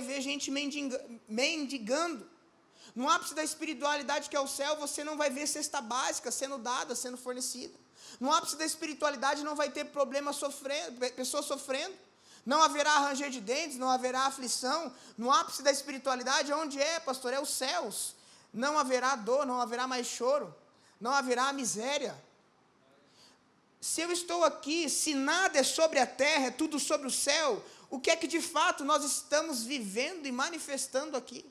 ver gente mendigando. No ápice da espiritualidade, que é o céu, você não vai ver cesta básica sendo dada, sendo fornecida. No ápice da espiritualidade não vai ter pessoas sofrendo. Não haverá ranger de dentes, não haverá aflição. No ápice da espiritualidade, onde é, pastor? É os céus. Não haverá dor, não haverá mais choro, não haverá miséria. Se eu estou aqui, se nada é sobre a terra, é tudo sobre o céu, o que é que de fato nós estamos vivendo e manifestando aqui?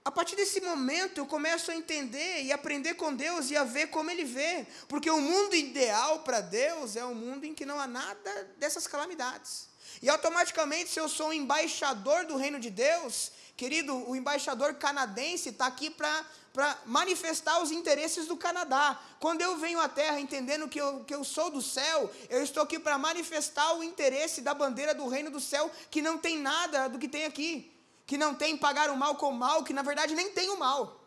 A partir desse momento eu começo a entender e aprender com Deus e a ver como Ele vê, porque o mundo ideal para Deus é um mundo em que não há nada dessas calamidades. E automaticamente, se eu sou um embaixador do reino de Deus, querido, o embaixador canadense está aqui para manifestar os interesses do Canadá. Quando eu venho à terra entendendo que eu sou do céu, eu estou aqui para manifestar o interesse da bandeira do reino do céu, que não tem nada do que tem aqui, que não tem pagar o mal com o mal, que na verdade nem tem o mal.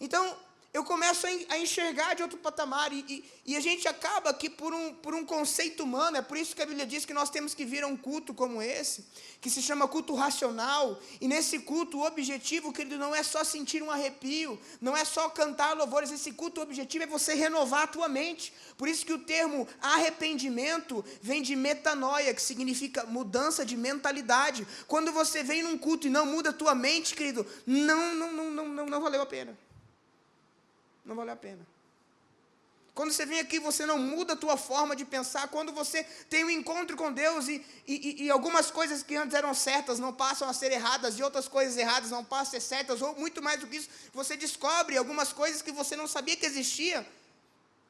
Então, eu começo a enxergar de outro patamar, e a gente acaba aqui por um conceito humano. É por isso que a Bíblia diz que nós temos que vir a um culto como esse, que se chama culto racional, e nesse culto o objetivo, querido, não é só sentir um arrepio, não é só cantar louvores. Esse culto, o objetivo é você renovar a tua mente. Por isso que o termo arrependimento vem de metanoia, que significa mudança de mentalidade. Quando você vem num culto e não muda a tua mente, querido, não valeu a pena. Não vale a pena. Quando você vem aqui, você não muda a tua forma de pensar. Quando você tem um encontro com Deus e algumas coisas que antes eram certas não passam a ser erradas, e outras coisas erradas não passam a ser certas, ou muito mais do que isso, você descobre algumas coisas que você não sabia que existia.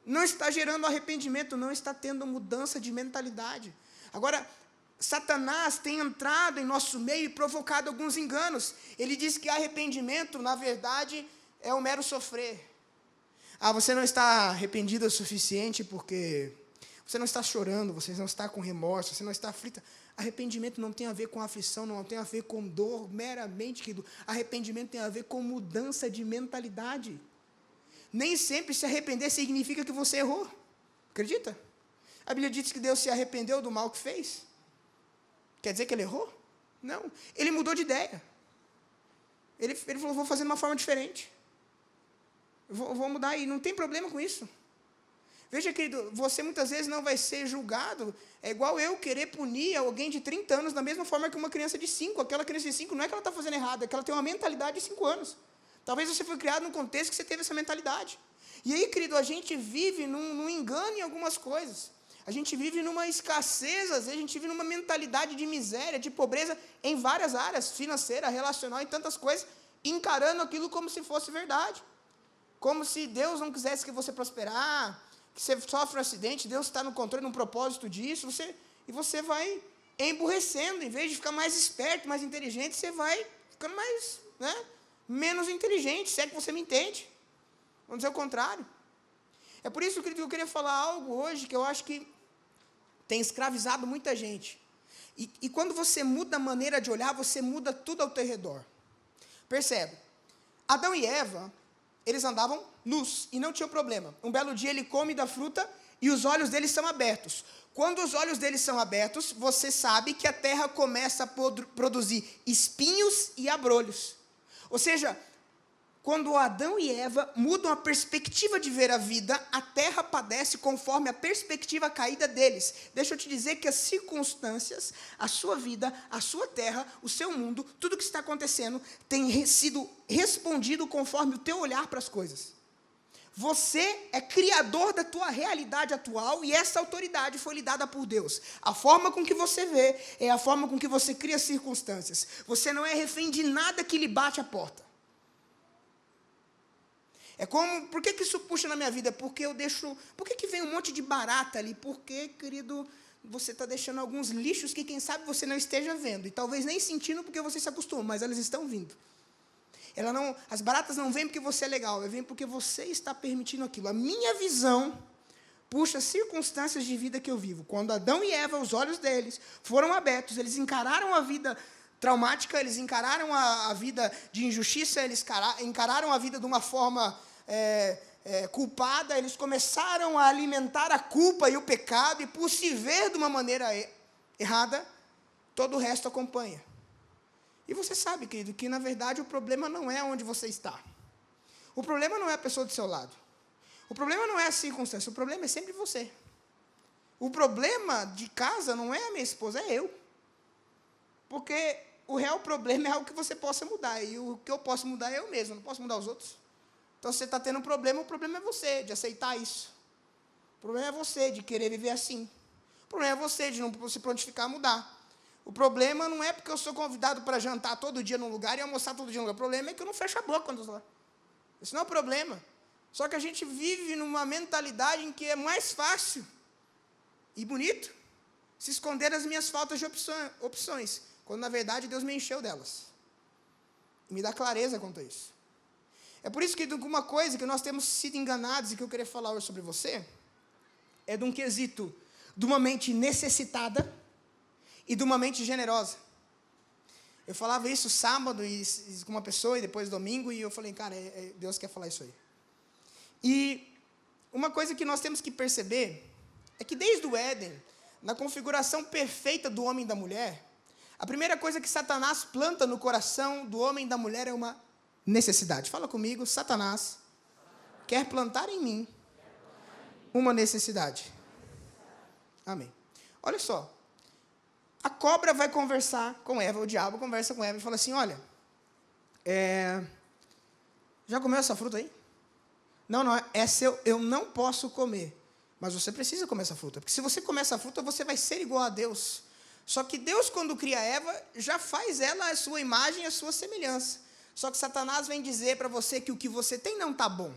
Não está gerando arrependimento, não está tendo mudança de mentalidade. Agora, Satanás tem entrado em nosso meio e provocado alguns enganos. Ele diz que arrependimento, na verdade, é um mero sofrer. Você não está arrependido o suficiente porque você não está chorando, você não está com remorso, você não está aflita. Arrependimento não tem a ver com aflição, não tem a ver com dor meramente, querido. Arrependimento tem a ver com mudança de mentalidade. Nem sempre se arrepender significa que você errou. Acredita? A Bíblia diz que Deus se arrependeu do mal que fez. Quer dizer que ele errou? Não. Ele mudou de ideia. Ele falou, vou fazer de uma forma diferente. Vou mudar, e não tem problema com isso. Veja, querido, você muitas vezes não vai ser julgado. É igual eu querer punir alguém de 30 anos da mesma forma que uma criança de 5. Aquela criança de 5 não é que ela está fazendo errado, é que ela tem uma mentalidade de 5 anos. Talvez você foi criado num contexto que você teve essa mentalidade. E aí, querido, a gente vive num engano em algumas coisas. A gente vive numa escassez, às vezes a gente vive numa mentalidade de miséria, de pobreza, em várias áreas, financeira, relacional, em tantas coisas, encarando aquilo como se fosse verdade. Como se Deus não quisesse que você prosperar, que você sofre um acidente, Deus está no controle, no propósito disso, e você vai emburrecendo. Em vez de ficar mais esperto, mais inteligente, você vai ficando mais, menos inteligente, se é que você me entende. Vamos dizer o contrário. É por isso que eu queria falar algo hoje que eu acho que tem escravizado muita gente. E quando você muda a maneira de olhar, você muda tudo ao teu redor. Percebe? Adão e Eva, eles andavam nus e não tinham problema. Um belo dia ele come da fruta e os olhos deles são abertos. Quando os olhos deles são abertos, você sabe que a terra começa a produzir espinhos e abrolhos. Ou seja, quando Adão e Eva mudam a perspectiva de ver a vida, a terra padece conforme a perspectiva caída deles. Deixa eu te dizer que as circunstâncias, a sua vida, a sua terra, o seu mundo, tudo que está acontecendo, tem sido respondido conforme o teu olhar para as coisas. Você é criador da tua realidade atual, e essa autoridade foi lhe dada por Deus. A forma com que você vê é a forma com que você cria circunstâncias. Você não é refém de nada que lhe bate a porta. É como, por que isso puxa na minha vida? Porque por que vem um monte de barata ali? Porque, querido, você está deixando alguns lixos que, quem sabe, você não esteja vendo. E talvez nem sentindo porque você se acostuma, mas elas estão vindo. As baratas não vêm porque você é legal, vêm porque você está permitindo aquilo. A minha visão puxa circunstâncias de vida que eu vivo. Quando Adão e Eva, os olhos deles foram abertos, eles encararam a vida traumática, eles encararam a vida de injustiça, eles encararam a vida de uma forma culpada, eles começaram a alimentar a culpa e o pecado, e por se ver de uma maneira errada, todo o resto acompanha. E você sabe, querido, que na verdade o problema não é onde você está. O problema não é a pessoa do seu lado. O problema não é a circunstância, o problema é sempre você. O problema de casa não é a minha esposa, é eu. Porque o real problema é algo que você possa mudar, e o que eu posso mudar é eu mesmo, eu não posso mudar os outros. Então, se você está tendo um problema, o problema é você, de aceitar isso. O problema é você, de querer viver assim. O problema é você, de não se prontificar a mudar. O problema não é porque eu sou convidado para jantar todo dia num lugar e almoçar todo dia num lugar. O problema é que eu não fecho a boca quando eu estou lá. Isso não é o problema. Só que a gente vive numa mentalidade em que é mais fácil e bonito se esconder das minhas faltas de opções, quando na verdade Deus me encheu delas. E me dá clareza quanto a isso. É por isso que uma coisa que nós temos sido enganados e que eu queria falar hoje sobre você, é de um quesito de uma mente necessitada e de uma mente generosa. Eu falava isso sábado com uma pessoa e depois domingo, e eu falei, cara, Deus quer falar isso aí. E uma coisa que nós temos que perceber é que desde o Éden, na configuração perfeita do homem e da mulher, a primeira coisa que Satanás planta no coração do homem e da mulher é uma necessidade. Fala comigo, Satanás quer plantar em mim uma necessidade. Amém. Olha só. A cobra vai conversar com Eva, o diabo conversa com Eva e fala assim, olha, já comeu essa fruta aí? Não, essa eu não posso comer, mas você precisa comer essa fruta, porque se você comer essa fruta, você vai ser igual a Deus. Só que Deus, quando cria Eva, já faz ela a sua imagem, a sua semelhança. Só que Satanás vem dizer para você que o que você tem não está bom,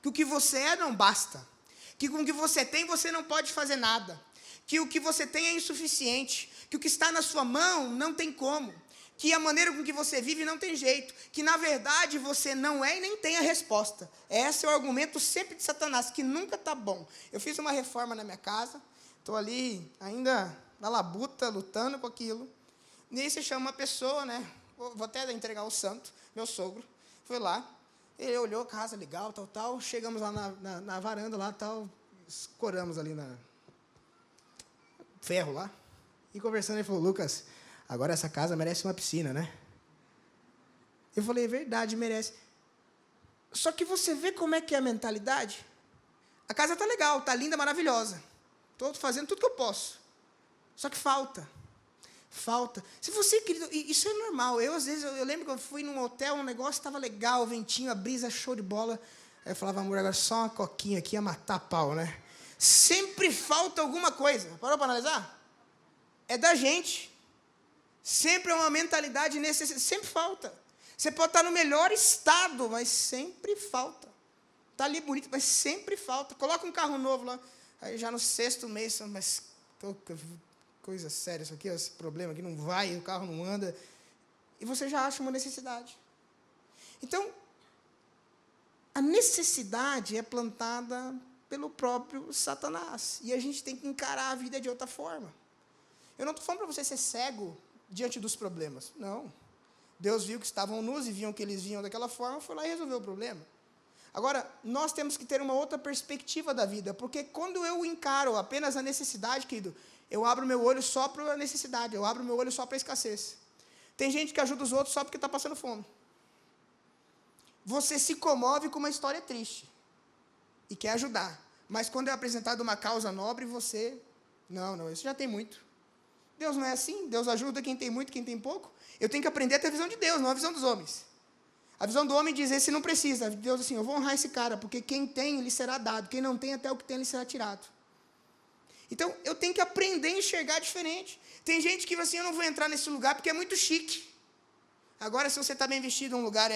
que o que você é não basta, que com o que você tem você não pode fazer nada, que o que você tem é insuficiente, que o que está na sua mão não tem como, que a maneira com que você vive não tem jeito, que na verdade você não é e nem tem a resposta. Esse é o argumento sempre de Satanás, que nunca está bom. Eu fiz uma reforma na minha casa, estou ali ainda na labuta, lutando com aquilo, e aí você chama uma pessoa, né? Vou até entregar o santo, meu sogro, foi lá, ele olhou, casa legal, tal, chegamos lá na varanda, lá, tal, escoramos ali na ferro lá, e conversando, ele falou, Lucas, agora essa casa merece uma piscina, né? Eu falei, é verdade, merece. Só que você vê como é que é a mentalidade? A casa está legal, está linda, maravilhosa. Estou fazendo tudo que eu posso. Só que falta. Se você, querido, isso é normal. Às vezes, eu lembro que eu fui num hotel, um negócio estava legal, o ventinho, a brisa, show de bola. Aí eu falava, amor, agora só uma coquinha aqui ia matar a pau, né? Sempre falta alguma coisa. Parou para analisar? É da gente. Sempre é uma mentalidade necessária. Sempre falta. Você pode estar no melhor estado, mas sempre falta. Está ali bonito, mas sempre falta. Coloca um carro novo lá. Aí já no 6º mês, mas coisa séria isso aqui, esse problema aqui não vai, o carro não anda. E você já acha uma necessidade. Então, a necessidade é plantada pelo próprio Satanás. E a gente tem que encarar a vida de outra forma. Eu não estou falando para você ser cego diante dos problemas. Não. Deus viu que estavam nus e viam que eles vinham daquela forma, foi lá e resolveu o problema. Agora, nós temos que ter uma outra perspectiva da vida, porque quando eu encaro apenas a necessidade, querido, eu abro meu olho só para a necessidade, eu abro meu olho só para a escassez. Tem gente que ajuda os outros só porque está passando fome. Você se comove com uma história triste e quer ajudar, mas quando é apresentado uma causa nobre, você, não, isso já tem muito. Deus não é assim, Deus ajuda quem tem muito, quem tem pouco. Eu tenho que aprender a ter a visão de Deus, não a visão dos homens. A visão do homem diz, esse não precisa. Deus assim, eu vou honrar esse cara, porque quem tem, lhe será dado. Quem não tem, até o que tem, lhe será tirado. Então, eu tenho que aprender a enxergar diferente. Tem gente que assim, eu não vou entrar nesse lugar porque é muito chique. Agora, se você está bem vestido, um lugar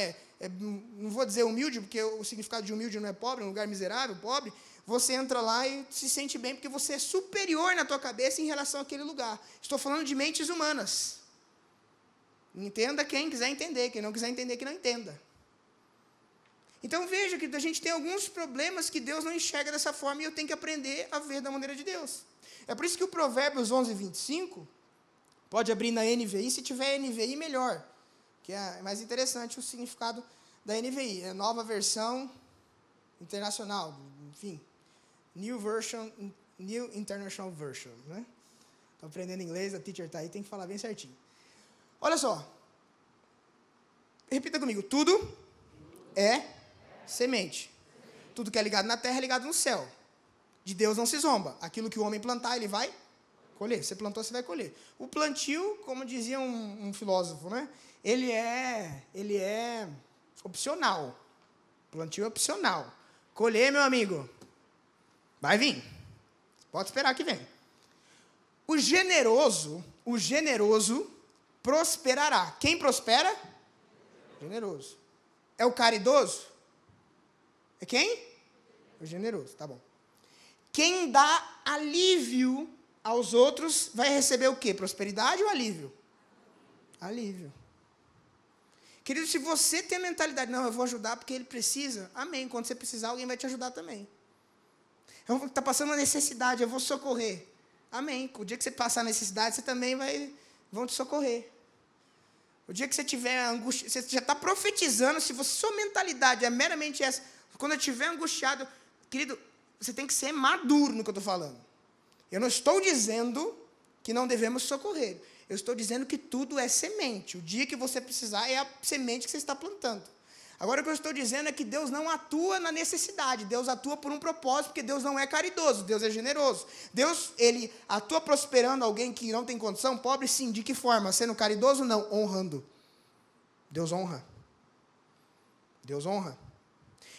não vou dizer humilde, porque o significado de humilde não é pobre, é um lugar miserável, pobre. Você entra lá e se sente bem, porque você é superior na tua cabeça em relação àquele lugar. Estou falando de mentes humanas. Entenda quem quiser entender, quem não quiser entender, que não entenda. Então, veja que a gente tem alguns problemas que Deus não enxerga dessa forma, e eu tenho que aprender a ver da maneira de Deus. É por isso que o Provérbios 11:25, pode abrir na NVI, se tiver NVI, melhor, que é mais interessante o significado da NVI, é a nova versão internacional, enfim, New International Version, né? Estou aprendendo inglês, a teacher está aí, tem que falar bem certinho. Olha só, Repita comigo, tudo é semente. Tudo que é ligado na terra é ligado no céu. De Deus não se zomba. Aquilo que o homem plantar, ele vai colher. Você plantou, você vai colher. O plantio, como dizia um filósofo, né? Ele é opcional. Plantio é opcional. Colher, meu amigo, vai vir. Pode esperar que vem. O generoso prosperará. Quem prospera? Generoso. É o caridoso? É quem? O generoso, tá bom. Quem dá alívio aos outros vai receber o quê? Prosperidade ou alívio? Alívio. Querido, se você tem a mentalidade, não, eu vou ajudar porque ele precisa, amém. Quando você precisar, alguém vai te ajudar também. Está passando uma necessidade, eu vou socorrer. Amém. O dia que você passar a necessidade, você também vão te socorrer. O dia que você tiver angústia, você já está profetizando, se sua mentalidade é meramente essa, quando eu estiver angustiado, querido, você tem que ser maduro no que eu estou falando. Eu não estou dizendo que não devemos socorrer. Eu estou dizendo que tudo é semente. O dia que você precisar é a semente que você está plantando. Agora, o que eu estou dizendo é que Deus não atua na necessidade. Deus atua por um propósito, porque Deus não é caridoso. Deus é generoso. Deus, ele atua prosperando alguém que não tem condição, pobre, sim. De que forma? Sendo caridoso? Não. Honrando. Deus honra. Deus honra.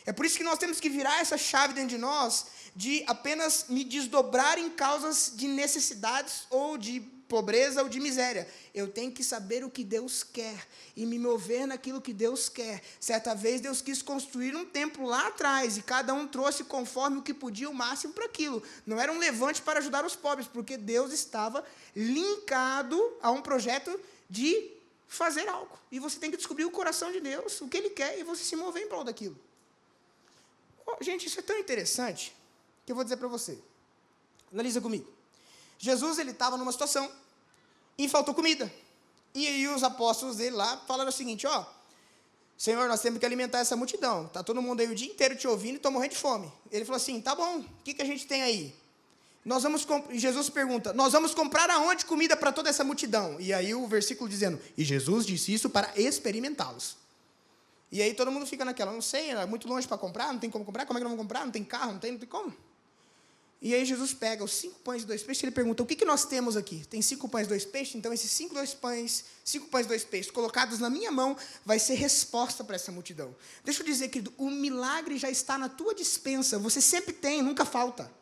É por isso que nós temos que virar essa chave dentro de nós, de apenas me desdobrar em causas de necessidades ou de pobreza ou de miséria. Eu tenho que saber o que Deus quer e me mover naquilo que Deus quer. Certa vez Deus quis construir um templo lá atrás e cada um trouxe conforme o que podia o máximo para aquilo. Não era um levante para ajudar os pobres, porque Deus estava linkado a um projeto de fazer algo. E você tem que descobrir o coração de Deus, o que Ele quer, e você se mover em prol daquilo. Gente, isso é tão interessante que eu vou dizer para você. Analisa comigo. Jesus, ele estava numa situação e faltou comida. E aí os apóstolos dele lá falaram o seguinte, Senhor, nós temos que alimentar essa multidão. Está todo mundo aí o dia inteiro te ouvindo e estou morrendo de fome. Ele falou assim, tá bom, o que a gente tem aí? Jesus pergunta, nós vamos comprar aonde comida para toda essa multidão? E aí o versículo dizendo, e Jesus disse isso para experimentá-los. E aí todo mundo fica naquela, não sei, é muito longe para comprar, não tem como comprar, como é que nós vamos comprar? Não tem carro, não tem como. E aí Jesus pega os 5 pães e 2 peixes, ele pergunta, o que nós temos aqui? Tem 5 pães e 2 peixes? Então esses 5 pães e 2 peixes colocados na minha mão, vai ser resposta para essa multidão. Deixa eu dizer, querido, o milagre já está na tua despensa, você sempre tem, nunca falta.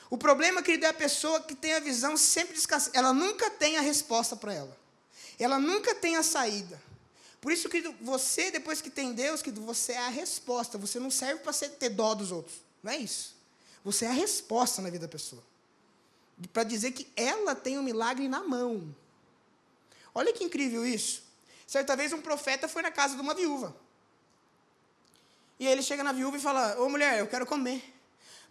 O problema, querido, é a pessoa que tem a visão sempre de escassez, ela nunca tem a resposta para ela. Ela nunca tem a saída. Por isso, querido, você, depois que tem Deus, querido, você é a resposta, você não serve para ter dó dos outros, não é isso. Você é a resposta na vida da pessoa. Para dizer que ela tem um milagre na mão. Olha que incrível isso. Certa vez um profeta foi na casa de uma viúva. E aí ele chega na viúva e fala, ô mulher, eu quero comer.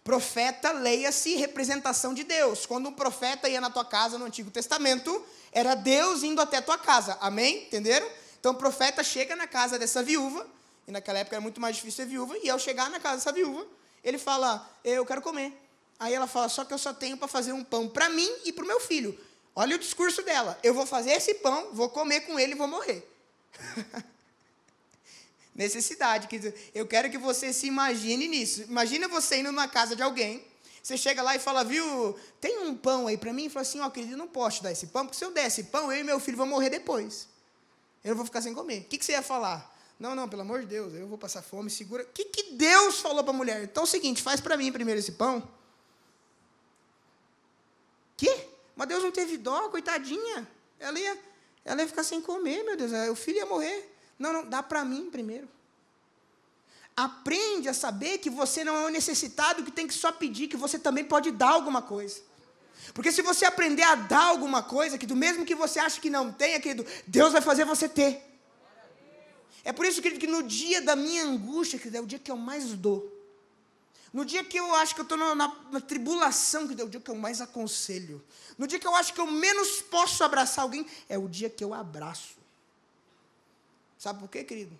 Profeta, leia-se representação de Deus. Quando um profeta ia na tua casa no Antigo Testamento, era Deus indo até a tua casa. Amém? Entenderam? Então o profeta chega na casa dessa viúva, e naquela época era muito mais difícil ser viúva, e ao chegar na casa dessa viúva, ele fala, eu quero comer. Aí ela fala, só que eu só tenho para fazer um pão para mim e para o meu filho. Olha o discurso dela, eu vou fazer esse pão, vou comer com ele e vou morrer. Necessidade, quer dizer, eu quero que você se imagine nisso. Imagina você indo numa casa de alguém, você chega lá e fala, viu, tem um pão aí para mim? E fala assim, querido, eu não posso te dar esse pão, porque se eu der esse pão, eu e meu filho vão morrer depois. Eu não vou ficar sem comer. O que você ia falar? Não, pelo amor de Deus, eu vou passar fome, segura. O que Deus falou para a mulher? Então é o seguinte, faz para mim primeiro esse pão. Que? Mas Deus não teve dó, coitadinha. Ela ia ficar sem comer, meu Deus, o filho ia morrer. Não, dá para mim primeiro. Aprende a saber que você não é um necessitado, que tem que só pedir, que você também pode dar alguma coisa. Porque se você aprender a dar alguma coisa, que do mesmo que você acha que não tem, querido, Deus vai fazer você ter. É por isso, querido, que no dia da minha angústia, querido, é o dia que eu mais dou. No dia que eu acho que eu estou na tribulação, querido, é o dia que eu mais aconselho. No dia que eu acho que eu menos posso abraçar alguém, é o dia que eu abraço. Sabe por quê, querido?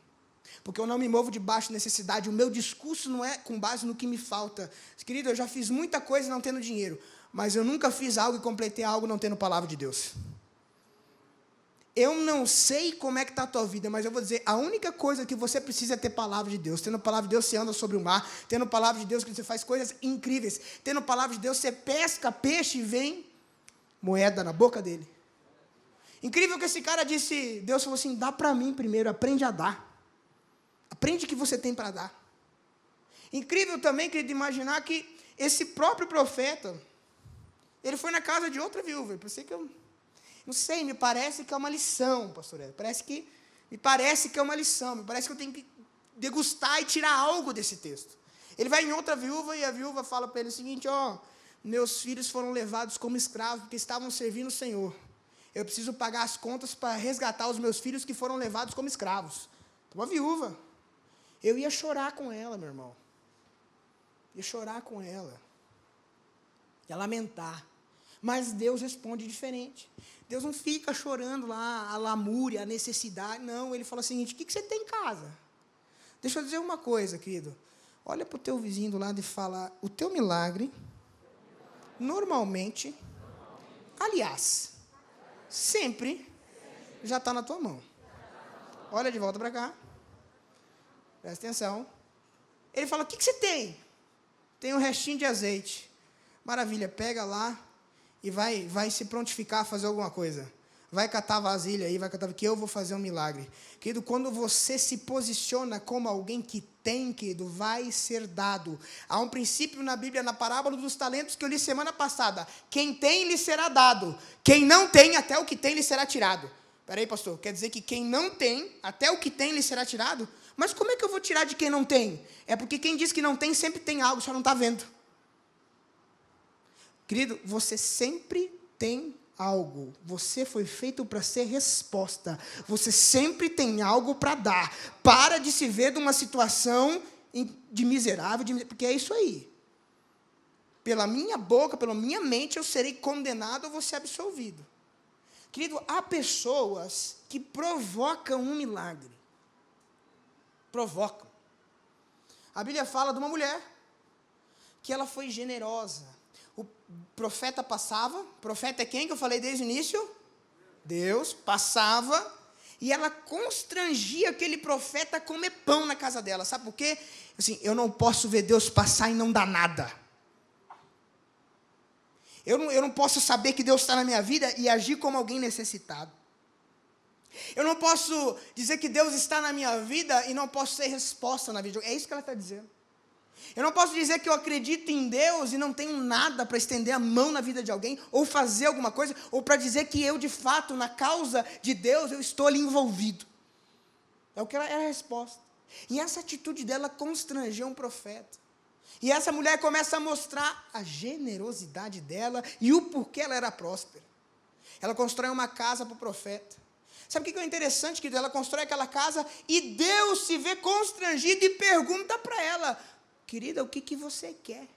Porque eu não me movo debaixo de necessidade. O meu discurso não é com base no que me falta. Querido, eu já fiz muita coisa não tendo dinheiro, mas eu nunca fiz algo e completei algo não tendo palavra de Deus. eu não sei como é que está a tua vida, mas eu vou dizer, a única coisa que você precisa é ter palavra de Deus. Tendo palavra de Deus, você anda sobre o mar. Tendo palavra de Deus, que você faz coisas incríveis. Tendo palavra de Deus, você pesca peixe e vem moeda na boca dele. Incrível que esse cara disse, Deus falou assim, dá para mim primeiro, aprende a dar. Aprende o que você tem para dar. Incrível também, querido, imaginar que esse próprio profeta, ele foi na casa de outra viúva. Eu pensei que eu... Não sei, me parece que é uma lição, pastor Hélio. Me parece que é uma lição. Me parece que eu tenho que degustar e tirar algo desse texto. Ele vai em outra viúva e a viúva fala para ele o seguinte, meus filhos foram levados como escravos porque estavam servindo o Senhor. Eu preciso pagar as contas para resgatar os meus filhos que foram levados como escravos. Uma viúva. Eu ia chorar com ela, meu irmão. Ia chorar com ela. Ia lamentar. Mas Deus responde diferente. Deus não fica chorando lá a lamúria, a necessidade. Não, ele fala o seguinte, o que você tem em casa? Deixa eu dizer uma coisa, querido. Olha para o teu vizinho do lado e fala, o teu milagre, normalmente, aliás, sempre, já está na tua mão. Olha de volta para cá. Presta atenção. Ele fala, o que você tem? Tem um restinho de azeite. Maravilha, pega lá. E vai se prontificar a fazer alguma coisa. Vai catar vasilha aí, que eu vou fazer um milagre. Querido, quando você se posiciona como alguém que tem, querido, vai ser dado. Há um princípio na Bíblia, na parábola dos talentos, que eu li semana passada. Quem tem, lhe será dado. Quem não tem, até o que tem, lhe será tirado. Peraí, pastor, quer dizer que quem não tem, até o que tem, lhe será tirado? Mas como é que eu vou tirar de quem não tem? É porque quem diz que não tem, sempre tem algo, só não está vendo. Querido, você sempre tem algo. Você foi feito para ser resposta. Você sempre tem algo para dar. Para de se ver numa situação de miserável, porque é isso aí. Pela minha boca, pela minha mente, eu serei condenado ou vou ser absolvido. Querido, há pessoas que provocam um milagre. Provocam. A Bíblia fala de uma mulher que ela foi generosa. O profeta passava, profeta é quem que eu falei desde o início? Deus, passava, e ela constrangia aquele profeta a comer pão na casa dela, sabe por quê? Assim, eu não posso ver Deus passar e não dar nada. Eu não posso saber que Deus está na minha vida e agir como alguém necessitado. Eu não posso dizer que Deus está na minha vida e não posso ser resposta na vida. É isso que ela está dizendo. Eu não posso dizer que eu acredito em Deus e não tenho nada para estender a mão na vida de alguém, ou fazer alguma coisa, ou para dizer que eu, de fato, na causa de Deus, eu estou ali envolvido. É o que era a resposta. E essa atitude dela constrangeu um profeta. E essa mulher começa a mostrar a generosidade dela e o porquê ela era próspera. Ela constrói uma casa para o profeta. Sabe o que é interessante? Que ela constrói aquela casa e Deus se vê constrangido e pergunta para ela, querida, o que você quer?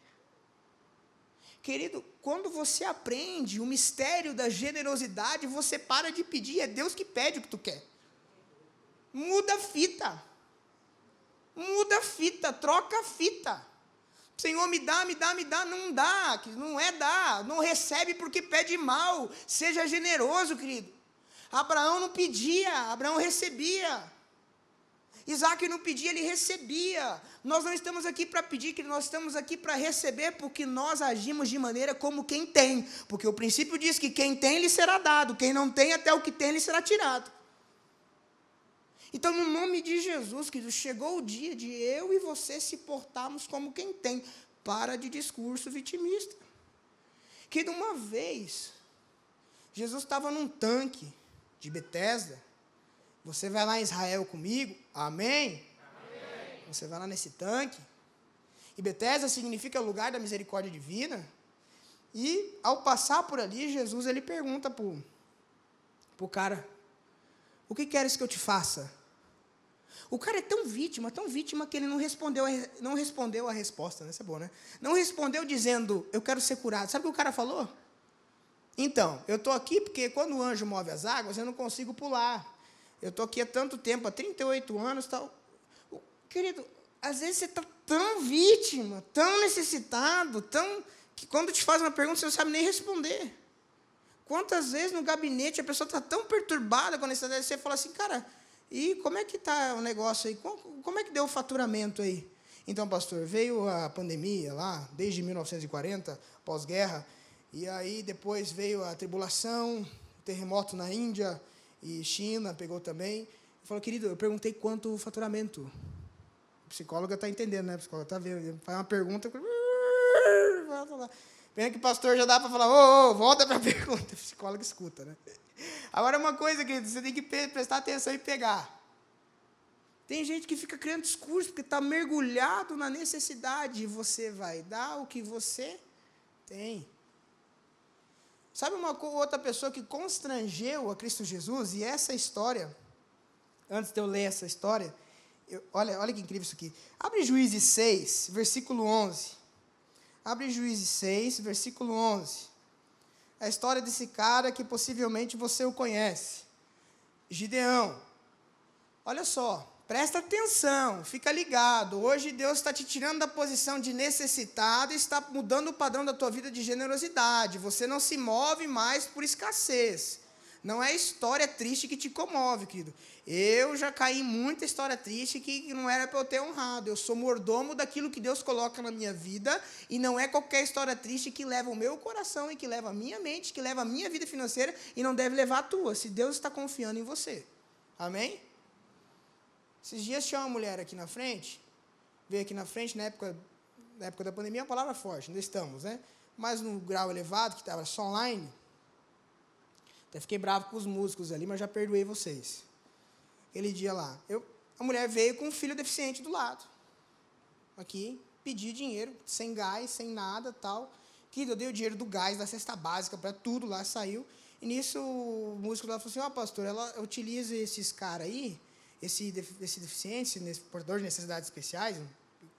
Querido, quando você aprende o mistério da generosidade, você para de pedir, é Deus que pede o que tu quer. Muda a fita. Muda a fita, troca a fita. Senhor, me dá, não dá, não é dar, não recebe porque pede mal. Seja generoso, querido. Abraão não pedia, Abraão recebia. Isaac não pedia, ele recebia. Nós não estamos aqui para pedir, que nós estamos aqui para receber, porque nós agimos de maneira como quem tem. Porque o princípio diz que quem tem, lhe será dado. Quem não tem, até o que tem, lhe será tirado. Então, no nome de Jesus, querido, chegou o dia de eu e você se portarmos como quem tem. Para de discurso vitimista. Querido, uma vez, Jesus estava num tanque de Betesda. Você vai lá em Israel comigo? Amém? Amém. Você vai lá nesse tanque. E Betesda significa lugar da misericórdia divina. E, ao passar por ali, Jesus ele pergunta para o cara, o que queres que eu te faça? O cara é tão vítima que ele não respondeu a resposta, né? Isso é bom, né? Não respondeu dizendo, eu quero ser curado. Sabe o que o cara falou? Então, eu estou aqui porque quando o anjo move as águas, eu não consigo pular. Eu estou aqui há tanto tempo, há 38 anos, tal. Querido, às vezes você está tão vítima, tão necessitado, que quando te faz uma pergunta, você não sabe nem responder. Quantas vezes no gabinete a pessoa está tão perturbada com a necessidade, você fala assim, cara, e como é que está o negócio aí? Como é que deu o faturamento aí? Então, pastor, veio a pandemia lá, desde 1940, pós-guerra, e aí depois veio a tribulação, terremoto na Índia e China, pegou também. Ele falou, querido, eu perguntei quanto o faturamento. A psicóloga está entendendo, né? A psicóloga está vendo, faz uma pergunta, pena que o pastor já dá para falar, volta para a pergunta, a psicóloga escuta, né? Agora, uma coisa, querido, você tem que prestar atenção e pegar. Tem gente que fica criando discurso porque está mergulhado na necessidade, e você vai dar o que você tem. Sabe uma outra pessoa que constrangeu a Cristo Jesus, e essa história, antes de eu ler essa história, olha que incrível isso aqui. Abre Juízes 6, versículo 11. Abre Juízes 6, versículo 11. A história desse cara que possivelmente você o conhece. Gideão. Olha só, presta atenção, fica ligado. Hoje Deus está te tirando da posição de necessitado e está mudando o padrão da tua vida de generosidade. Você não se move mais por escassez. Não é história triste que te comove, querido. Eu já caí em muita história triste que não era para eu ter honrado. Eu sou mordomo daquilo que Deus coloca na minha vida, e não é qualquer história triste que leva o meu coração e que leva a minha mente, que leva a minha vida financeira, e não deve levar a tua, se Deus está confiando em você. Amém? Esses dias tinha uma mulher aqui na frente, veio aqui na frente, na época da pandemia, é uma palavra forte, ainda estamos, né? Mas no grau elevado, que estava só online, até fiquei bravo com os músicos ali, mas já perdoei vocês. Aquele dia lá, a mulher veio com um filho deficiente do lado, aqui, pedir dinheiro, sem gás, sem nada, tal. Eu dei o dinheiro do gás, da cesta básica, para tudo lá, saiu. E nisso, o músico lá falou assim, pastor, ela utiliza esses caras aí, esse deficiente, esse portador de necessidades especiais,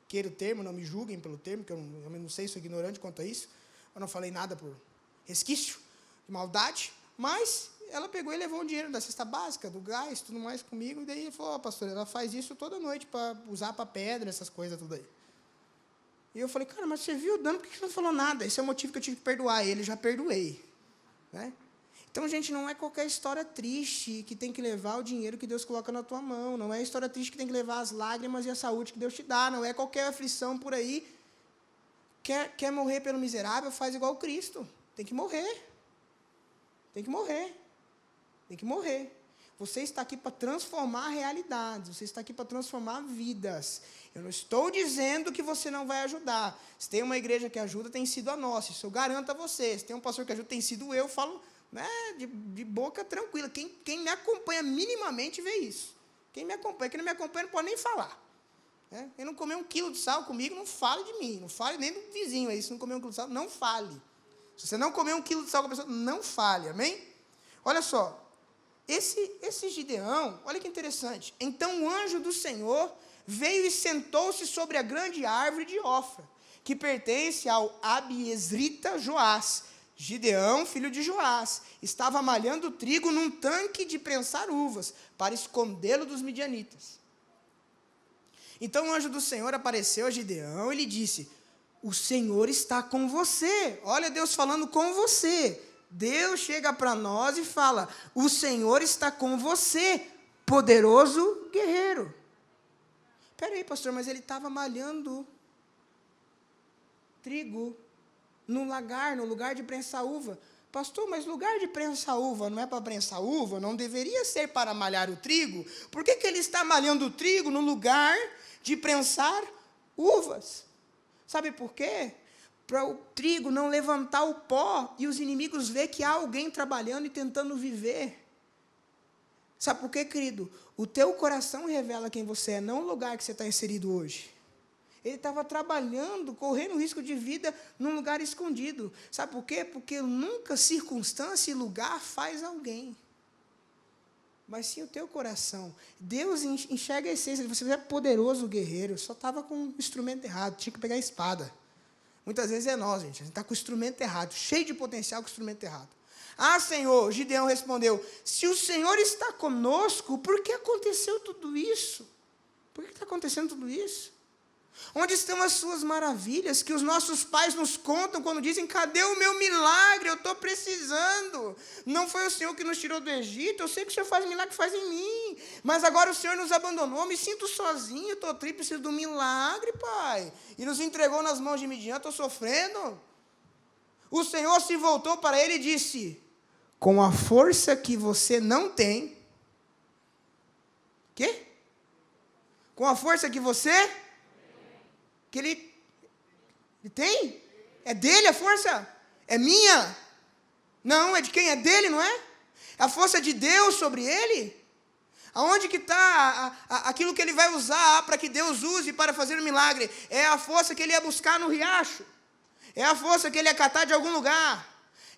queira o termo, não me julguem pelo termo, que eu não sei, sou ignorante quanto a isso, eu não falei nada por resquício de maldade, mas ela pegou e levou o dinheiro da cesta básica, do gás, tudo mais comigo, e daí ele falou, pastor, ela faz isso toda noite para usar para pedra, essas coisas tudo aí. E eu falei, cara, mas você viu o dano, por que você não falou nada? Esse é o motivo que eu tive que perdoar ele, já perdoei. Né? Então, gente, não é qualquer história triste que tem que levar o dinheiro que Deus coloca na tua mão, não é a história triste que tem que levar as lágrimas e a saúde que Deus te dá, não é qualquer aflição por aí. Quer morrer pelo miserável, faz igual Cristo, tem que morrer. Tem que morrer. Tem que morrer. Você está aqui para transformar realidades, você está aqui para transformar vidas. Eu não estou dizendo que você não vai ajudar. Se tem uma igreja que ajuda, tem sido a nossa, isso eu garanto a você. Se tem um pastor que ajuda, tem sido eu, falo, né, de boca tranquila. Quem me acompanha minimamente vê isso. Quem me acompanha, quem não me acompanha não pode nem falar. Né? Quem não comer 1 quilo de sal comigo, não fale de mim, não fale nem do vizinho aí. Se não comer 1 quilo de sal, não fale. Se você não comer 1 quilo de sal com a pessoa, não fale, amém? Olha só, esse Gideão, olha que interessante. Então o anjo do Senhor veio e sentou-se sobre a grande árvore de Ofra, que pertence ao Abiezrita Joás. Gideão, filho de Joás, estava malhando trigo num tanque de prensar uvas, para escondê-lo dos midianitas. Então o anjo do Senhor apareceu a Gideão e lhe disse, o Senhor está com você. Olha Deus falando com você. Deus chega para nós e fala, o Senhor está com você, poderoso guerreiro. Espera aí, pastor, mas ele estava malhando trigo no lugar de prensar uva. Pastor, mas lugar de prensar uva não é para prensar uva? Não deveria ser para malhar o trigo? Por que ele está malhando o trigo no lugar de prensar uvas? Sabe por quê? Para o trigo não levantar o pó e os inimigos ver que há alguém trabalhando e tentando viver. Sabe por quê, querido? O teu coração revela quem você é, não o lugar que você está inserido hoje. Ele estava trabalhando, correndo risco de vida num lugar escondido. Sabe por quê? Porque nunca circunstância e lugar faz alguém. Mas sim o teu coração. Deus enxerga a essência. Você é poderoso guerreiro, só estava com o instrumento errado, tinha que pegar a espada. Muitas vezes é nós, gente. A gente está com o instrumento errado, cheio de potencial com o instrumento errado. Ah, Senhor, Gideão respondeu, se o Senhor está conosco, por que aconteceu tudo isso? Por que está acontecendo tudo isso? Onde estão as suas maravilhas que os nossos pais nos contam quando dizem, cadê o meu milagre? Eu estou precisando. Não foi o Senhor que nos tirou do Egito, eu sei que o Senhor faz milagre, faz em mim. Mas agora o Senhor nos abandonou, me sinto sozinho, estou triste, preciso do milagre, Pai. E nos entregou nas mãos de Midian, estou sofrendo. O Senhor se voltou para ele e disse, com a força que você não tem. Quê? Com a força que você... que ele tem? É dele a força? É minha? Não, é de quem? É dele, não é? A força de Deus sobre ele? Aonde que está aquilo que ele vai usar para que Deus use para fazer um milagre? É a força que ele ia buscar no riacho? É a força que ele ia catar de algum lugar?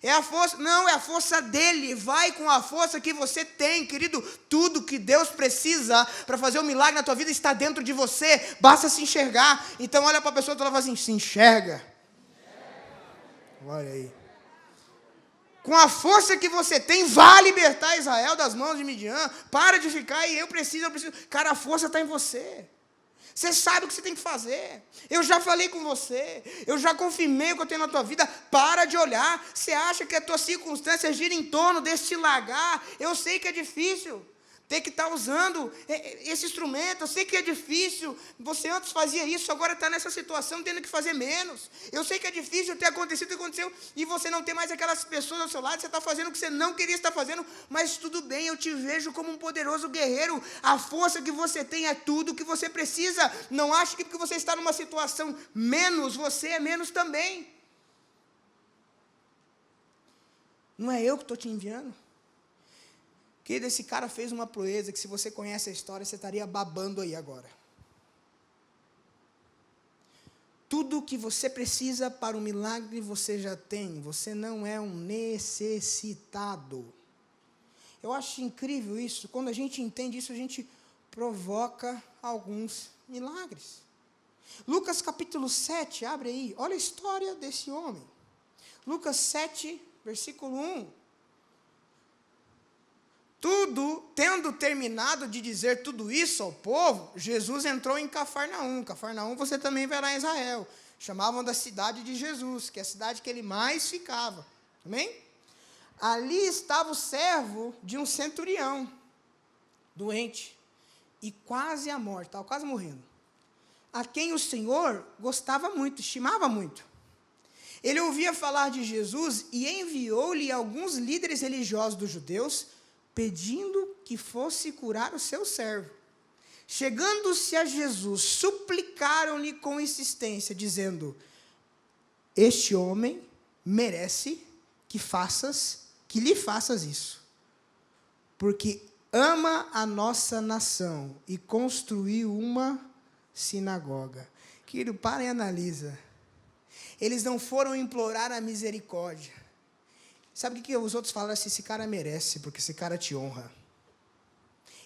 É a força, não, é a força dele. Vai com a força que você tem, querido. Tudo que Deus precisa para fazer um milagre na tua vida está dentro de você. Basta se enxergar. Então olha para a pessoa e fala assim, se enxerga. Olha aí. Com a força que você tem, vá libertar Israel das mãos de Midian. Para de ficar e eu preciso. Cara, a força está em você. Você sabe o que você tem que fazer. Eu já falei com você. Eu já confirmei o que eu tenho na tua vida. Para de olhar. Você acha que a tua circunstância gira em torno deste lagar. Eu sei que é difícil ter que estar usando esse instrumento. Eu sei que é difícil. Você antes fazia isso, agora está nessa situação tendo que fazer menos. Eu sei que é difícil ter acontecido o que aconteceu e você não tem mais aquelas pessoas ao seu lado. Você está fazendo o que você não queria estar fazendo, mas tudo bem, eu te vejo como um poderoso guerreiro. A força que você tem é tudo que você precisa. Não ache que porque você está numa situação menos, você é menos também. Não é eu que estou te enviando. Querido, esse cara fez uma proeza que se você conhece a história, você estaria babando aí agora. Tudo o que você precisa para um milagre, você já tem. Você não é um necessitado. Eu acho incrível isso. Quando a gente entende isso, a gente provoca alguns milagres. Lucas capítulo 7, abre aí. Olha a história desse homem. Lucas 7, versículo 1. Tendo terminado de dizer tudo isso ao povo, Jesus entrou em Cafarnaum. Cafarnaum você também verá em Israel. Chamavam da cidade de Jesus, que é a cidade que ele mais ficava. Amém? Ali estava o servo de um centurião, doente, e quase à morte, estava quase morrendo. A quem o Senhor gostava muito, estimava muito. Ele ouvia falar de Jesus e enviou-lhe alguns líderes religiosos dos judeus, pedindo que fosse curar o seu servo. Chegando-se a Jesus, suplicaram-lhe com insistência, dizendo, este homem merece que lhe faças isso, porque ama a nossa nação e construiu uma sinagoga. Querido, para e analisa. Eles não foram implorar a misericórdia. Sabe o que os outros falaram assim? Esse cara merece, porque esse cara te honra.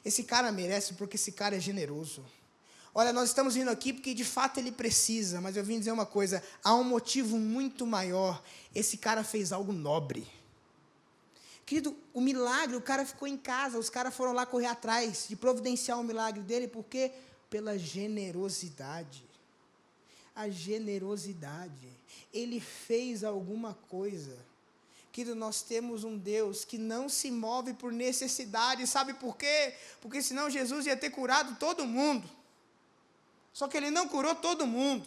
Esse cara merece, porque esse cara é generoso. Olha, nós estamos vindo aqui porque de fato ele precisa, mas eu vim dizer uma coisa, há um motivo muito maior. Esse cara fez algo nobre. Querido, o milagre, o cara ficou em casa, os caras foram lá correr atrás de providenciar o milagre dele, por quê? Pela generosidade. A generosidade. Ele fez alguma coisa. Querido, nós temos um Deus que não se move por necessidade, sabe por quê? Porque senão Jesus ia ter curado todo mundo. Só que ele não curou todo mundo.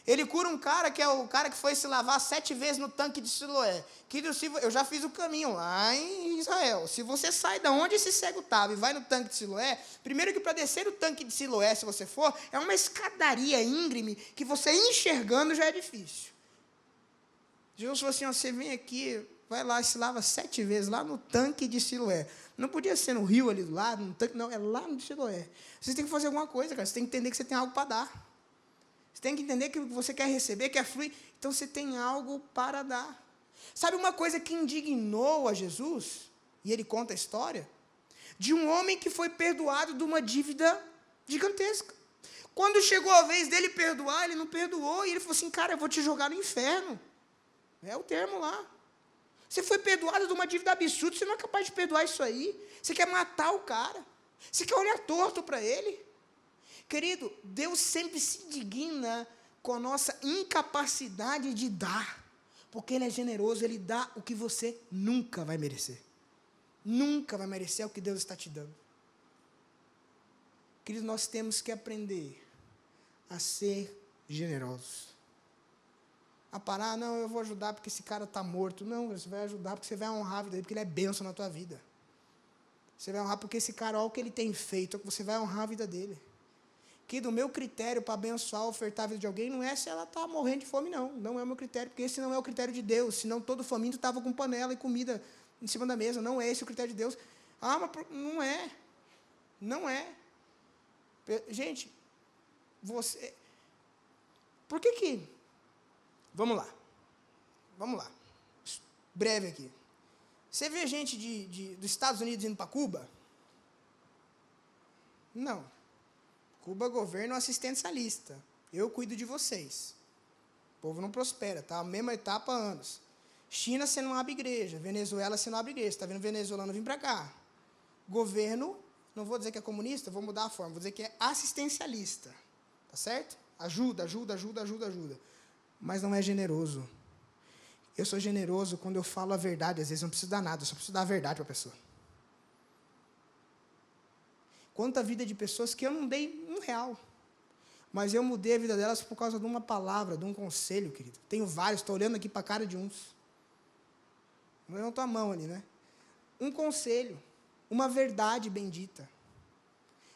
Ele cura um cara que é o cara que foi se lavar 7 vezes no tanque de Siloé. Querido, eu já fiz o caminho lá em Israel. Se você sai da onde esse cego estava e vai no tanque de Siloé, primeiro que para descer o tanque de Siloé, se você for, é uma escadaria íngreme que você enxergando já é difícil. Jesus falou assim, ó, você vem aqui, vai lá e se lava 7 vezes lá no tanque de Siloé. Não podia ser no rio ali do lado, no tanque, não, é lá no Siloé. Você tem que fazer alguma coisa, cara, você tem que entender que você tem algo para dar. Você tem que entender que você quer receber, quer fluir, então você tem algo para dar. Sabe uma coisa que indignou a Jesus, e ele conta a história, de um homem que foi perdoado de uma dívida gigantesca. Quando chegou a vez dele perdoar, ele não perdoou, e ele falou assim, cara, eu vou te jogar no inferno. É o termo lá. Você foi perdoado de uma dívida absurda, você não é capaz de perdoar isso aí. Você quer matar o cara. Você quer olhar torto para ele. Querido, Deus sempre se indigna com a nossa incapacidade de dar, porque Ele é generoso, Ele dá o que você nunca vai merecer. Nunca vai merecer o que Deus está te dando. Querido, nós temos que aprender a ser generosos. A parar, não, eu vou ajudar porque esse cara está morto. Não, você vai ajudar porque você vai honrar a vida dele, porque ele é bênção na tua vida. Você vai honrar porque esse cara, olha o que ele tem feito, você vai honrar a vida dele. Que do meu critério para abençoar, ofertar a vida de alguém, não é se ela está morrendo de fome, não. Não é o meu critério, porque esse não é o critério de Deus. Senão todo faminto estava com panela e comida em cima da mesa. Não é esse o critério de Deus. Ah, mas não é. Não é. Gente, você... Por que... Vamos lá. Breve aqui. Você vê gente dos Estados Unidos indo para Cuba? Não. Cuba, governo assistencialista. Eu cuido de vocês. O povo não prospera, tá? A mesma etapa há anos. China, você não abre igreja. Venezuela, você não abre igreja. Está vendo venezuelano vir para cá. Governo, não vou dizer que é comunista, vou mudar a forma. Vou dizer que é assistencialista. Tá certo? Ajuda. Mas não é generoso. Eu sou generoso quando eu falo a verdade. Às vezes não preciso dar nada, eu só preciso dar a verdade para a pessoa. Quanta vida de pessoas que eu não dei R$1, mas eu mudei a vida delas por causa de uma palavra, de um conselho, querido. Tenho vários, estou olhando aqui para a cara de uns. Não levantou a mão ali, né? Um conselho, uma verdade bendita.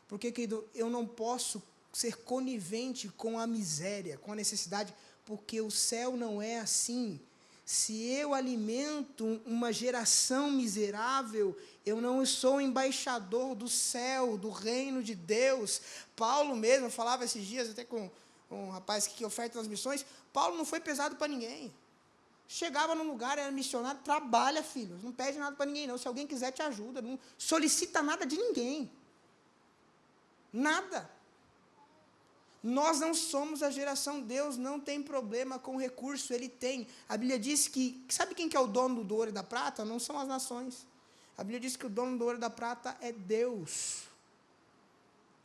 Porque, querido, eu não posso ser conivente com a miséria, com a necessidade, porque o céu não é assim. Se eu alimento uma geração miserável, eu não sou embaixador do céu, do reino de Deus. Paulo mesmo, falava esses dias até com um rapaz que oferta nas missões, Paulo não foi pesado para ninguém. Chegava num lugar, era missionário, trabalha, filho, não pede nada para ninguém não, se alguém quiser te ajuda, não solicita nada de ninguém. Nada. Nós não somos a geração, Deus não tem problema com o recurso, Ele tem. A Bíblia diz que, sabe quem que é o dono do ouro e da prata? Não são as nações. A Bíblia diz que o dono do ouro e da prata é Deus.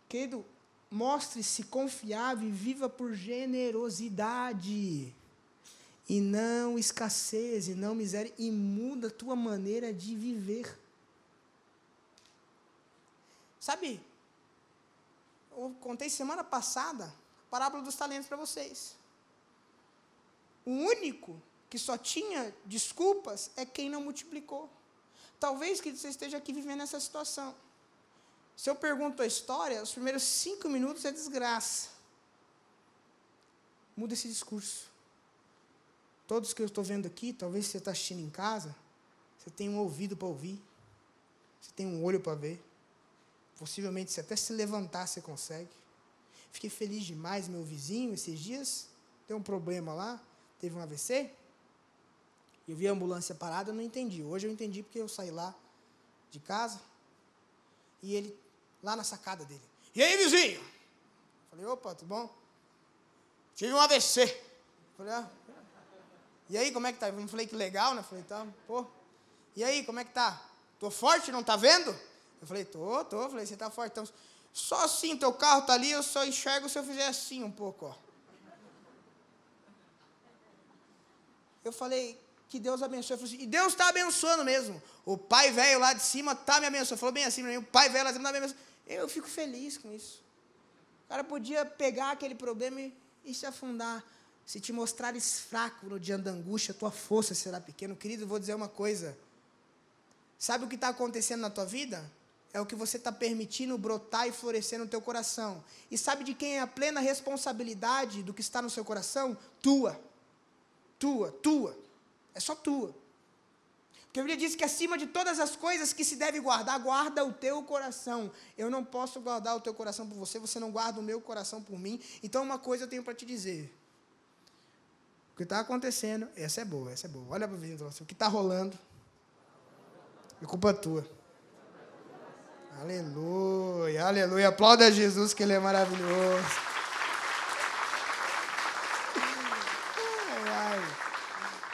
Querido, mostre-se confiável e viva por generosidade. E não escassez, e não miséria, e muda a tua maneira de viver. Sabe, eu contei semana passada a parábola dos talentos para vocês. O único que só tinha desculpas é quem não multiplicou. Talvez que você esteja aqui vivendo essa situação. Se eu pergunto a história, os primeiros 5 minutos é desgraça. Muda esse discurso. Todos que eu estou vendo aqui, talvez você está assistindo em casa, você tem um ouvido para ouvir, você tem um olho para ver. Possivelmente, se até se levantar, você consegue. Fiquei feliz demais, meu vizinho, esses dias, deu um problema lá, teve um AVC. Eu vi a ambulância parada, eu não entendi. Hoje eu entendi porque eu saí lá de casa, e ele, lá na sacada dele, e aí, vizinho? Falei, opa, tudo bom? Tive um AVC. Falei, e aí, como é que tá? Eu falei, que legal, né? Falei, tá, pô. E aí, como é que tá? Tô forte, não tá vendo? Eu falei, tô. Falei, você tá forte. Então, só assim, teu carro tá ali, eu só enxergo se eu fizer assim um pouco, ó. Eu falei, que Deus abençoe. Eu falei assim, e Deus está abençoando mesmo. O pai velho lá de cima está me abençoando. Falou bem assim para mim, o pai velho lá de cima está me abençoando. Eu fico feliz com isso. O cara podia pegar aquele problema e se afundar. Se te mostrares fraco no dia da angústia, tua força será pequena. Querido, eu vou dizer uma coisa. Sabe o que está acontecendo na tua vida? É o que você está permitindo brotar e florescer no teu coração. E sabe de quem é a plena responsabilidade do que está no seu coração? Tua. É só tua. Porque a Bíblia diz que acima de todas as coisas que se deve guardar, guarda o teu coração. Eu não posso guardar o teu coração por você, você não guarda o meu coração por mim. Então uma coisa eu tenho para te dizer. O que está acontecendo, essa é boa. Olha para o vizinho, o que está rolando, é culpa tua. Aleluia. Aplauda Jesus, que Ele é maravilhoso.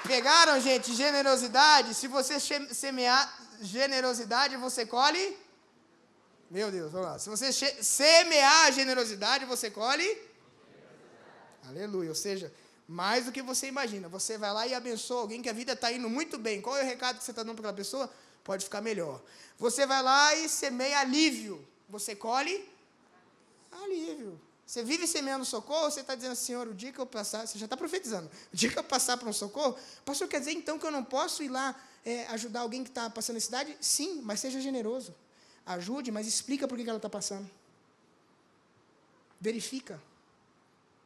Pegaram, gente, generosidade? Se você semear generosidade, você colhe Meu Deus, vamos lá. Se você semear a generosidade, você colhe. Aleluia. Ou seja, mais do que você imagina. Você vai lá e abençoa alguém que a vida está indo muito bem. Qual é o recado que você está dando para aquela pessoa? Pode ficar melhor. Você vai lá e semeia alívio. Você colhe alívio. Você vive semeando socorro, você está dizendo, Senhor, o dia que eu passar, você já está profetizando, o dia que eu passar por um socorro, pastor, quer dizer então que eu não posso ir lá ajudar alguém que está passando necessidade? Sim, mas seja generoso. Ajude, mas explica por que ela está passando. Verifica.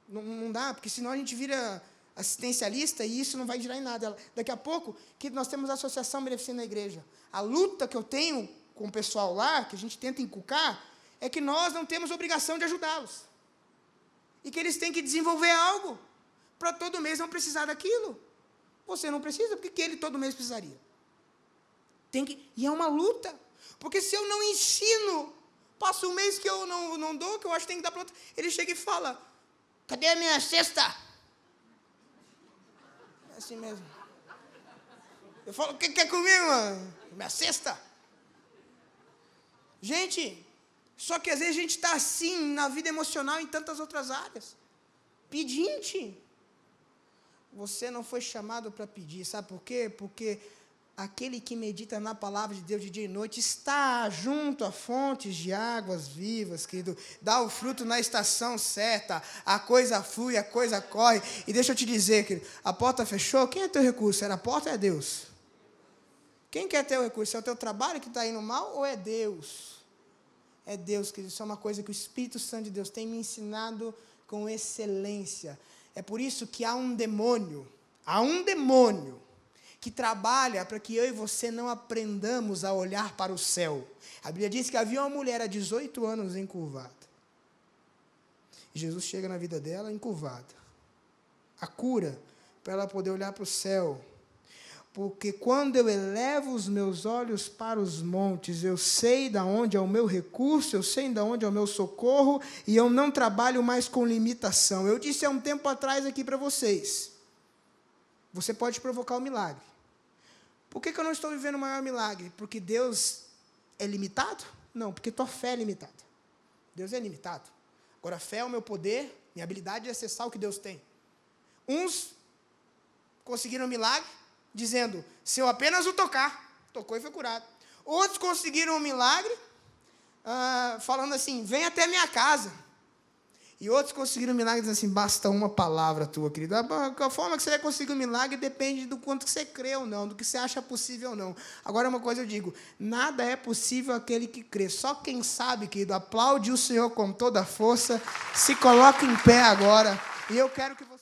Não dá, porque senão a gente vira assistencialista e isso não vai girar em nada. Daqui a pouco, que nós temos a Associação Beneficente na Igreja. A luta que eu tenho com o pessoal lá, que a gente tenta inculcar, é que nós não temos obrigação de ajudá-los. E que eles têm que desenvolver algo para todo mês não precisar daquilo. Você não precisa, porque que ele todo mês precisaria? E é uma luta. Porque se eu não ensino, passa um mês que eu não dou, que eu acho que tem que dar para outro, ele chega e fala, cadê a minha cesta? É assim mesmo. Eu falo, o que quer comigo, mano? Minha cesta? Gente, só que às vezes a gente está assim na vida emocional em tantas outras áreas. Pedinte. Você não foi chamado para pedir, sabe por quê? Porque aquele que medita na palavra de Deus de dia e noite está junto a fontes de águas vivas, querido. Dá o fruto na estação certa, a coisa flui, a coisa corre. E deixa eu te dizer, querido, a porta fechou, quem é teu recurso? Era a porta ou é Deus? Quem quer ter o recurso? É o teu trabalho que está indo mal ou é Deus? É Deus, querido. Isso é uma coisa que o Espírito Santo de Deus tem me ensinado com excelência. É por isso que há um demônio que trabalha para que eu e você não aprendamos a olhar para o céu. A Bíblia diz que havia uma mulher há 18 anos encurvada. E Jesus chega na vida dela encurvada. A cura, para ela poder olhar para o céu. Porque quando eu elevo os meus olhos para os montes, eu sei de onde é o meu recurso, eu sei de onde é o meu socorro, e eu não trabalho mais com limitação. Eu disse há um tempo atrás aqui para vocês, você pode provocar um milagre. Por que eu não estou vivendo o maior milagre? Porque Deus é limitado? Não, porque tua fé é limitada. Deus é limitado. Agora, a fé é o meu poder, minha habilidade de acessar o que Deus tem. Uns conseguiram um milagre, dizendo, se eu apenas o tocar, tocou e foi curado. Outros conseguiram um milagre, falando assim, vem até minha casa. E outros conseguiram um milagre, dizendo assim, basta uma palavra tua, querido. A forma que você vai conseguir um milagre depende do quanto que você crê ou não, do que você acha possível ou não. Agora, uma coisa eu digo, nada é possível aquele que crê. Só quem sabe, querido, aplaude o Senhor com toda a força, se coloca em pé agora, e eu quero que você